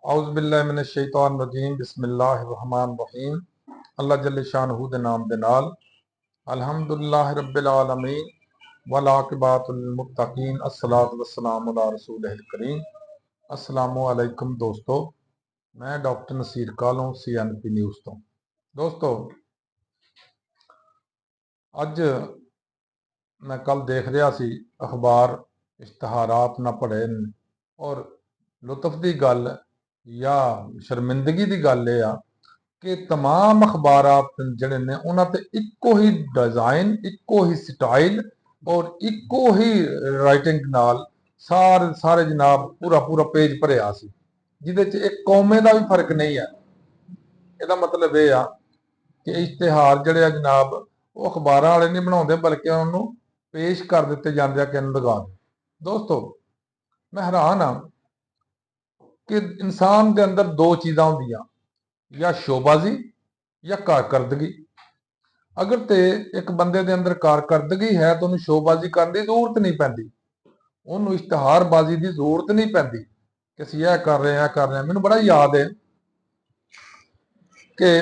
औज़ुबिल्लाहिमिनश्शैतानिर्रजीम बिस्मिल्लाहिर्रहमानिर्रहीम। अल्लाह जल्ल शानहू दे नाम दे नाल अल्हम्दुलिल्लाहि रब्बिल आलमीन वल आक़िबतुल मुत्तकीन अस्सलातु वस्सलामु अला रसूलिल करीम। अस्सलामु अलैकुम दोस्तों, मैं डॉक्टर नसीर कालों CNP न्यूज़ तो। दोस्तों, अज मैं कल देख रहा सी अखबार इश्तहारात ना पढ़े और लुत्फ की गल या शर्मिंदगी की गल यह आ कि तमाम अखबारात जिहड़े ने उन्हां ते इक्को ही डिजाइन, इक्को ही स्टाइल और इक्को ही राइटिंग नाल सारे सारे जनाब पूरा पूरा पेज भरिया सी, जिहदे च एक कौमे का भी फर्क नहीं है। ਇਹਦਾ मतलब यह आ कि इश्तिहार ਜਿਹੜੇ ਆ जनाब वो अखबार वाले नहीं बनाते बल्कि उन्होंने पेश कर दिते जाते हैं कि इन्हूं लगा दो। दोस्तों, मैं हैरान हाँ कि इंसान के अंदर दो चीज़ां होंदियां, या शोबाजी या कारकरदगी। अगर तो एक बंदे के अंदर कारकरदगी है तो उन्हें शोबाजी करने की जरूरत नहीं पैंदी, उन्होंने इश्तिहारबाजी की जरूरत नहीं पैंदी कि असीं यह कर रहे हैं। मैनूं बड़ा याद है कि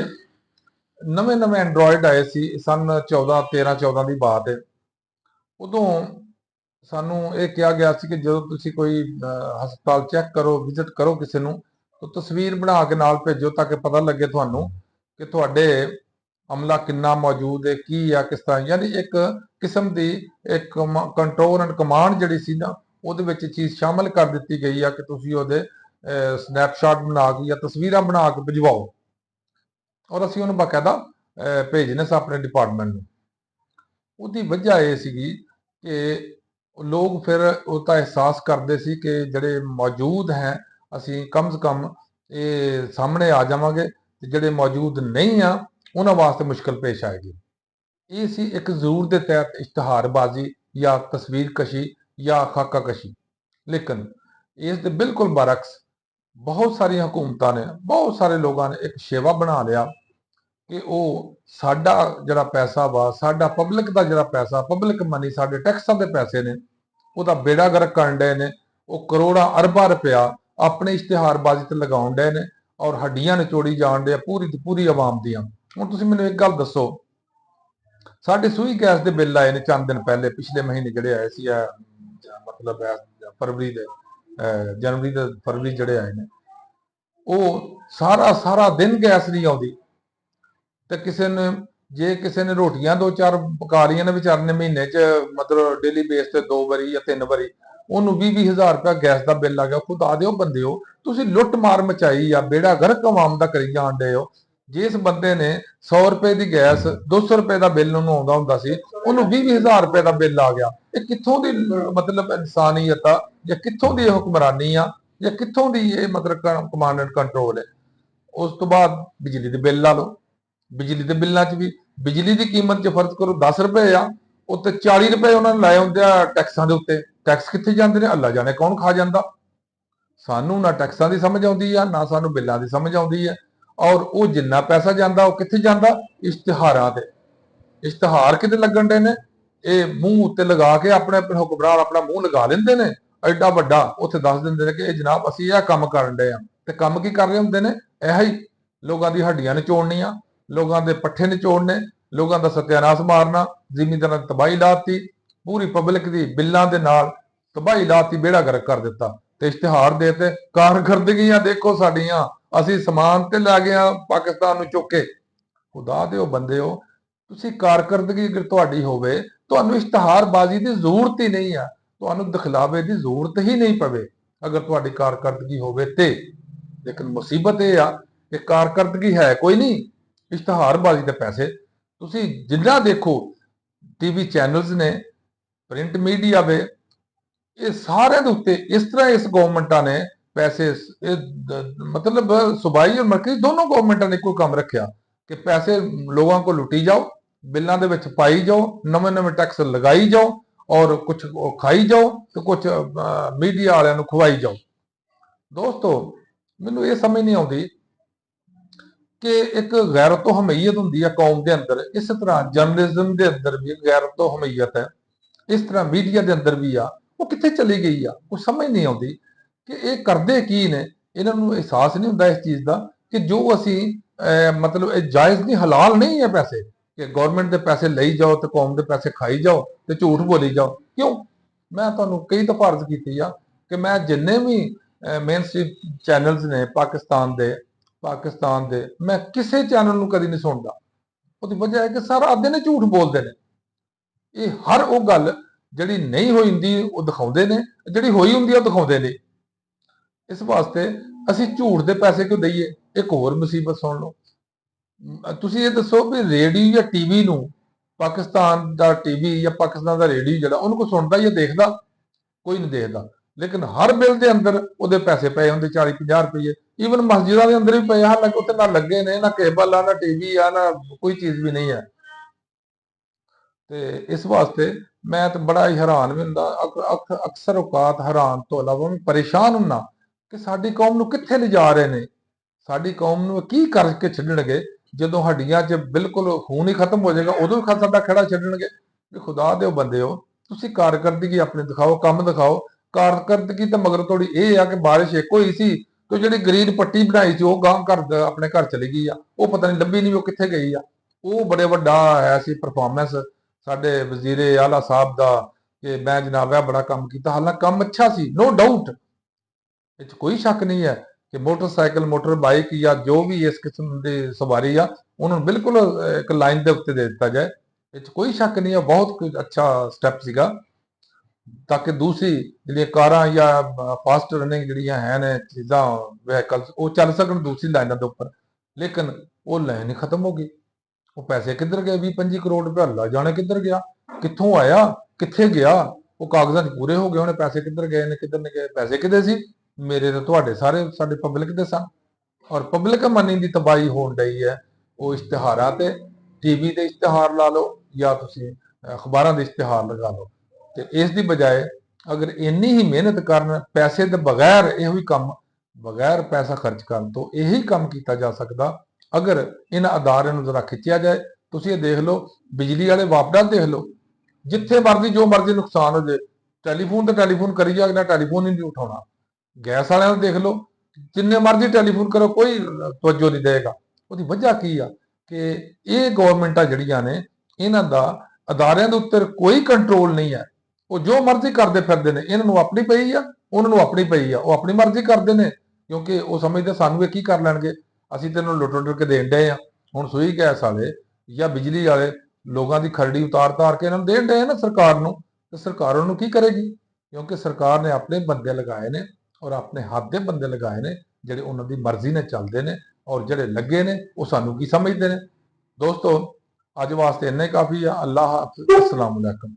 नवे नवे एंड्रॉयड आए सी सन 13-14 की बात है। उदों सानू ये कहा गया कि जो तुसी कोई हस्पताल चैक करो, विजिट करो किसी नूं, तो तस्वीर बना के नाल भेजो ताकि पता लगे तुहानू कि तुहाडे अमला किन्ना मौजूद है, की है, किस तरह। यानी एक किस्म की एक कंट्रोल एंड कमांड जिहड़ी सी ना उहदे विच चीज़ शामिल कर दी गई है कि तुसी उहदे स्नैपशॉट बना के या तस्वीरां बना के भिजवाओ और असीं उहनूं बाकायदा भेजने से अपने डिपार्टमेंट में। उसकी वजह यह सी कि लोग फिर उसका एहसास करते सी कि जिहड़े मौजूद हैं असीं कम से कम ये सामने आ जावांगे, ते जिहड़े मौजूद नहीं आ उन्हां वास्ते मुश्किल पेश आएगी। ये सी एक जरूरत के तहत इश्तिहारबाजी या तस्वीर कशी या खाका कशी। लेकिन इस दे बिल्कुल बरअक्स बहुत सारी हुकूमतां ने, बहुत सारे लोगों ने एक शेवा बना लिया कि वह साडा जिहड़ा पैसा वा, साडा पब्लिक का जिहड़ा पैसा, पब्लिक मनी, साडे टैक्सां के पैसे ने, ਉਹਦਾ बेड़ा गर्क ਕਰਨ डे ने। वो करोड़ां अरबां रुपया अपने इश्तिहारबाजी ते लगाउण डे ने और हड्डियां निचोड़ी जाण डे पूरी दी पूरी आवाम दियां। हुण तुसीं मैनूं एक गल दसो, साडे सूई गैस के बिल आए ने चंद दिन पहले, पिछले महीने जिहड़े आए सी, मतलब फरवरी दे जनवरी ते फरवरी जिहड़े आए ने, वो सारा सारा दिन गैस नहीं आउंदी। ते किसी ने जे किसी ने रोटियां 2-4 पका लियां ने विचारे ने महीने च, मतलब डेली बेस ते 2 वारी या 3 वारी, ਉਹਨੂੰ 20-20 हज़ार रुपया गैस का बिल आ गया। खुदा दिओ बंदिओ, तुसीं लुੱਟ मार मचाई आ, बेड़ा गर्क आवाम दा करी जाण डे हो। जिस बंदे ने 100 रुपए की गैस 200 रुपए का बिल उन्होंने आउंदा हुंदा सी, ਉਹਨੂੰ 20-20 हज़ार रुपए का बिल आ गया। ये कित्थों दी मतलब इंसानियत आ, या कित्थों दी हुक्मरानी आ, या कित्थों दी ये मतलब कमांड एंड कंट्रोल है। उस तो बाद बिजली के बिल ला लो, बिजली के बिलों च भी बिजली की कीमत च फर्ज करो 10 रुपए आ, उत्ते 40 रुपए उन्होंने लाए होंदे आ टैक्सां दे उत्ते। टैक्स कित्थे जांदे ने अल्लाह जाने कौन खा जांदा। सानू ना टैक्सां की समझ आउंदी आ, ना सानू बिल्लां की समझ आउंदी है। और वो जिन्ना पैसा जांदा वो कित्थे जांदा, इश्तिहारां ते। इश्तिहार किते लगण डे ने, ये मूँह उत्ते लगा के अपने हुक्मरान अपना मूँह लगा लेंदे ने एडा वड्डा, उत्थे दस दिंदे ने कि ये जनाब असीं यह काम करन डे आ। ते काम की कर रहे हुंदे ने, इह ही लोगों की हड्डियां निचोड़नियां, लोगों के पट्ठे निचोड़ने, लोगों का सत्यानाश मारना, जिमींदारां दी तबाही लाती, पूरी पब्लिक की बिलों के नाल तबाही लाती, बेड़ा गर्क कर दिता। ते इश्तिहार देते कारकरदगियां देखो साडियां, असीं समान ते लै गए पाकिस्तान नूं चुक के। खुदा दिओ बंदिओ, तुसीं कारकरदगी अगर तुहाडी होवे, तुहानूं इश्तिहारबाजी की जरूरत ही नहीं है, तुहानूं दिखलावे की जरूरत ही नहीं पवे अगर तुहाडी कारकरदगी होवे ते। लेकिन मुसीबत यह आ कि कारकरदगी है कोई नहीं, इश्तिहारबाजी के पैसे। तुसीं जिन्ना देखो टीवी चैनल्स ने, प्रिंट मीडिया वे, ये सारे दे उत्ते इस तरह इस गवर्नमेंटा ने पैसे मतलब सूबाई और मरकजी दोनों गवर्नमेंटा ने कोई काम रखा कि पैसे लोगों को लुटी जाओ, बिलों के विच पाई जाओ, नवे नवे टैक्स लगाई जाओ और कुछ खाई जाओ तो कुछ मीडिया वालों को खवाई जाओ। दोस्तों, मैनूं ये समझ नहीं आती कि एक गैरत तो हमीयत होंदी है कौम के अंदर, इस तरह जर्नलिज्म के अंदर भी गैरत तो हमीयत है, इस तरह मीडिया के अंदर भी आ, वो कित्थे चली गई आ। कुछ समझ नहीं आती कि ये करदे की ने, ਇਹਨਾਂ ਨੂੰ ਅਹਿਸਾਸ ਨਹੀਂ ਹੁੰਦਾ ਇਸ ਚੀਜ਼ ਦਾ ਕਿ ਜੋ ਅਸੀਂ ਮਤਲਬ ਇਹ ਜਾਇਜ਼ ਨਹੀਂ, ਹਲਾਲ ਨਹੀਂ ਹੈ ਪੈਸੇ, ਕਿ ਗਵਰਨਮੈਂਟ ਦੇ ਪੈਸੇ ਲਈ ਜਾਓ ਤੇ ਕੌਮ ਦੇ ਪੈਸੇ ਖਾਈ ਜਾਓ ਤੇ ਝੂਠ ਬੋਲੀ ਜਾਓ। ਕਿਉਂ? ਮੈਂ ਤੁਹਾਨੂੰ ਕਈ ਦਫਾ ਅਰਜ਼ ਕੀਤੀ ਆ ਕਿ ਮੈਂ ਜਿੰਨੇ ਵੀ ਮੇਨ ਸਟ੍ਰੀਮ ਚੈਨਲਸ ਨੇ ਪਾਕਿਸਤਾਨ ਦੇ ਮੈਂ ਕਿਸੇ ਚੈਨਲ ਨੂੰ ਕਦੀ ਨਹੀਂ ਸੁਣਦਾ। ਉਹਦੀ ਵਜ੍ਹਾ ਹੈ ਕਿ ਸਾਰਾ ਦਿਨ ਝੂਠ ਬੋਲਦੇ ਨੇ। ਇਹ ਹਰ ਉਹ ਗੱਲ ਜਿਹੜੀ ਨਹੀਂ ਹੋਈ ਹੁੰਦੀ ਉਹ ਦਿਖਾਉਂਦੇ ਨੇ, ਜਿਹੜੀ ਹੋਈ ਹੁੰਦੀ ਉਹ ਦਿਖਾਉਂਦੇ ਨੇ। ਇਸ ਵਾਸਤੇ ਅਸੀਂ ਝੂਠ ਦੇ ਪੈਸੇ ਕਿਉਂ ਦਈਏ? ਇੱਕ ਹੋਰ ਮੁਸੀਬਤ ਸੁਣ ਲਓ। ਤੁਸੀਂ ਇਹ ਦੱਸੋ ਵੀ ਰੇਡੀਓ ਜਾਂ ਟੀਵੀ ਨੂੰ, ਪਾਕਿਸਤਾਨ ਦਾ ਟੀਵੀ ਜਾਂ ਪਾਕਿਸਤਾਨ ਦਾ ਰੇਡੀਓ ਜਿਹੜਾ, ਉਹਨੂੰ ਕੋਈ ਸੁਣਦਾ ਜਾਂ ਦੇਖਦਾ? ਕੋਈ ਨਹੀਂ ਦੇਖਦਾ। ਲੇਕਿਨ ਹਰ ਬਿੱਲ ਦੇ ਅੰਦਰ ਉਹਦੇ ਪੈਸੇ ਪਏ ਹੁੰਦੇ 40-50 ਰੁਪਏ। ਈਵਨ ਮਸਜਿਦਾਂ ਦੇ ਅੰਦਰ ਵੀ ਪਏ, ਹਾਲਾਂਕਿ ਉੱਥੇ ਨਾ ਲੱਗੇ ਨੇ, ਨਾ ਕੇਬਲ ਆ, ਨਾ ਟੀਵੀ ਆ, ਨਾ ਕੋਈ ਚੀਜ਼ ਵੀ ਨਹੀਂ ਹੈ। ਤੇ ਇਸ ਵਾਸਤੇ ਮੈਂ ਤਾਂ ਬੜਾ ਹੀ ਹੈਰਾਨ ਵੀ ਹੁੰਦਾ, ਅਕਸਰ ਔਕਾਤ ਹੈਰਾਨ ਤੋਂ ਇਲਾਵਾ ਮੈਂ ਪਰੇਸ਼ਾਨ ਹੁੰਦਾ ਕਿ ਸਾਡੀ ਕੌਮ ਨੂੰ ਕਿੱਥੇ ਲਿਜਾ ਰਹੇ ਨੇ। ਸਾਡੀ ਕੌਮ ਨੂੰ ਕੀ ਕਰਕੇ ਛੱਡਣਗੇ? ਜਦੋਂ ਹੱਡੀਆਂ 'ਚ ਬਿਲਕੁਲ ਖੂਨ ਹੀ ਖਤਮ ਹੋ ਜਾਏਗਾ, ਉਦੋਂ ਵੀ ਸਾਡਾ ਖੜਾ ਛੱਡਣਗੇ? ਵੀ ਖੁਦਾ ਦੇ ਬੰਦੇ ਹੋ, ਤੁਸੀਂ ਕਾਰਕਰਦਗੀ ਆਪਣੀ ਦਿਖਾਓ, ਕੰਮ ਦਿਖਾਓ। ਕਾਰਕਰਦਗੀ ਤਾਂ ਮਗਰ ਥੋੜੀ ਇਹ ਆ ਕਿ ਬਾਰਿਸ਼ ਇੱਕ ਹੋਈ ਸੀ ਤੇ ਜਿਹੜੀ ਗ੍ਰੀਨ ਪੱਟੀ ਬਣਾਈ ਸੀ ਉਹ ਗਾਂ ਆਪਣੇ ਘਰ ਚਲੀ ਗਈ ਆ, ਉਹ ਪਤਾ ਨਹੀਂ ਲੱਭੀ ਨਹੀਂ, ਉਹ ਕਿੱਥੇ ਗਈ ਆ। ਉਹ ਬੜੇ ਵੱਡਾ ਆਇਆ ਸੀ ਪਰਫਾਰਮੈਂਸ ਸਾਡੇ ਵਜ਼ੀਰੇ ਆਲਾ ਸਾਹਿਬ ਦਾ ਕਿ ਮੈਂ ਜਨਾਬ ਇਹ ਬੜਾ ਕੰਮ ਕੀਤਾ। ਹਾਲਾਂਕਿ ਕੰਮ ਅੱਛਾ ਸੀ, ਨੋ ਡਾਊਟ, ਇਹ 'ਚ ਕੋਈ ਸ਼ੱਕ ਨਹੀਂ ਹੈ ਕਿ ਮੋਟਰਸਾਈਕਲ, ਮੋਟਰ ਬਾਈਕ ਜਾਂ ਜੋ ਵੀ ਇਸ ਕਿਸਮ ਦੀ ਸਵਾਰੀ ਆ, ਉਹਨਾਂ ਨੂੰ ਬਿਲਕੁਲ ਇੱਕ ਲਾਈਨ ਦੇ ਉੱਤੇ ਦੇ ਦਿੱਤਾ ਜਾਏ। ਇਹ 'ਚ ਕੋਈ ਸ਼ੱਕ ਨਹੀਂ ਹੈ, ਬਹੁਤ ਕੋਈ ਅੱਛਾ ਸਟੈਪ ਸੀਗਾ ਤਾਂ ਕਿ ਦੂਸਰੀ ਜਿਹੜੀਆਂ ਕਾਰਾਂ ਜਾਂ ਫਾਸਟ ਰਨਿੰਗ ਜਿਹੜੀਆਂ ਹੈ ਨੇ ਚੀਜ਼ਾਂ, ਵਹੀਕਲਸ, ਉਹ ਚੱਲ ਸਕਣ ਦੂਸਰੀ ਲਾਈਨਾਂ ਦੇ ਉੱਪਰ। ਲੇਕਿਨ ਉਹ ਲਾਈਨ ਹੀ ਖਤਮ ਹੋ ਗਈ। ਉਹ ਪੈਸੇ ਕਿੱਧਰ ਗਏ? 20-25 ਕਰੋੜ ਰੁਪਏ ਅੱਲਾ ਜਾਣੇ ਕਿੱਧਰ ਗਿਆ, ਕਿੱਥੋਂ ਆਇਆ, ਕਿੱਥੇ ਗਿਆ? ਉਹ ਕਾਗਜ਼ਾਂ 'ਚ ਪੂਰੇ ਹੋ ਗਏ ਹੋਣੇ, ਪੈਸੇ ਕਿੱਧਰ ਗਏ ਨੇ, ਕਿੱਧਰ ਨਹੀਂ ਗਏ? ਪੈਸੇ ਕਿੱਥੇ ਸੀ? ਮੇਰੇ ਤੇ ਤੁਹਾਡੇ ਸਾਰੇ ਸਾਡੇ ਪਬਲਿਕ ਦੇ ਸਨ। ਔਰ ਪਬਲਿਕ ਮਨੀ ਦੀ ਤਬਾਹੀ ਹੋਣ ਡਈ ਹੈ। ਉਹ ਇਸ਼ਤਿਹਾਰਾਂ ਤੇ, ਟੀਵੀ ਦੇ ਇਸ਼ਤਿਹਾਰ ਲਾ ਲਓ ਜਾਂ ਤੁਸੀਂ ਅਖਬਾਰਾਂ ਦੇ ਇਸ਼ਤਿਹਾਰ ਲਗਾ ਲਓ। ਤੇ ਇਸ ਦੀ ਬਜਾਏ ਅਗਰ ਇੰਨੀ ਹੀ ਮਿਹਨਤ ਕਰਨ, ਪੈਸੇ ਦੇ ਬਗੈਰ, ਇਹੋ ਹੀ ਕੰਮ ਬਗੈਰ ਪੈਸਾ ਖਰਚ ਕਰਨ ਤੋਂ ਇਹੀ ਕੰਮ ਕੀਤਾ ਜਾ ਸਕਦਾ ਅਗਰ ਇਹਨਾਂ ਅਦਾਰਿਆਂ ਨੂੰ ਜ਼ਰਾ ਖਿੱਚਿਆ ਜਾਏ। ਤੁਸੀਂ ਇਹ ਦੇਖ ਲਓ, ਬਿਜਲੀ ਵਾਲੇ ਵਾਪਡਾ ਦੇਖ ਲਓ, ਜਿੱਥੇ ਮਰਜ਼ੀ ਜੋ ਮਰਜ਼ੀ ਨੁਕਸਾਨ ਹੋ ਜਾਏ, ਟੈਲੀਫੋਨ ਤੇ ਟੈਲੀਫੋਨ ਕਰੀ ਜਾ, ਅਗਲਾ ਟੈਲੀਫੋਨ ਹੀ ਨਹੀਂ ਉਠਾਉਣਾ। ਗੈਸ ਵਾਲਿਆਂ ਨੂੰ ਦੇਖ ਲਓ, ਜਿੰਨੇ ਮਰਜ਼ੀ ਟੈਲੀਫੋਨ ਕਰੋ ਕੋਈ ਤਵੱਜੋ ਨਹੀਂ ਦੇਗਾ। ਉਹਦੀ ਵਜ੍ਹਾ ਕੀ ਆ? ਕਿ ਇਹ ਗਵਰਨਮੈਂਟਾਂ ਜਿਹੜੀਆਂ ਨੇ, ਇਹਨਾਂ ਦਾ ਅਦਾਰਿਆਂ ਦੇ ਉੱਤੇ ਕੋਈ ਕੰਟਰੋਲ ਨਹੀਂ ਹੈ। ਉਹ ਜੋ ਮਰਜ਼ੀ ਕਰਦੇ ਫਿਰਦੇ ਨੇ, ਇਹਨਾਂ ਨੂੰ ਆਪਣੀ ਪਈ ਆ, ਉਹਨਾਂ ਨੂੰ ਆਪਣੀ ਪਈ ਆ, ਉਹ ਆਪਣੀ ਮਰਜ਼ੀ ਕਰਦੇ ਨੇ ਕਿਉਂਕਿ ਉਹ ਸਮਝਦੇ ਸਾਨੂੰ ਇਹ ਕੀ ਕਰ ਲੈਣਗੇ, ਅਸੀਂ ਤੈਨੂੰ ਲੁੱਟ ਕੇ ਦੇਣ ਡਏ ਆ। ਹੁਣ ਸੂਈ ਗੈਸ ਵਾਲੇ ਜਾਂ ਬਿਜਲੀ ਵਾਲੇ ਲੋਕਾਂ ਦੀ ਖਰੜੀ ਉਤਾਰ ਕੇ ਇਹਨਾਂ ਨੂੰ ਦੇਣ ਡਏ ਨਾ ਸਰਕਾਰ ਨੂੰ, ਤੇ ਸਰਕਾਰ ਉਹਨੂੰ ਕੀ ਕਰੇਗੀ? ਕਿਉਂਕਿ ਸਰਕਾਰ ਨੇ ਆਪਣੇ ਬੰਦੇ ਲਗਾਏ ਨੇ ਔਰ ਆਪਣੇ ਹੱਥ ਦੇ ਬੰਦੇ ਲਗਾਏ ਨੇ ਜਿਹੜੇ ਉਹਨਾਂ ਦੀ ਮਰਜ਼ੀ ਨਾਲ ਚੱਲਦੇ ਨੇ, ਔਰ ਜਿਹੜੇ ਲੱਗੇ ਨੇ ਉਹ ਸਾਨੂੰ ਕੀ ਸਮਝਦੇ ਨੇ। ਦੋਸਤੋ, ਅੱਜ ਵਾਸਤੇ ਇੰਨਾ ਹੀ ਕਾਫੀ ਆ। ਅੱਲਾਹ ਹਾਫਿਜ਼, ਅਸਲਾਮ ਅਲੈਕੁਮ।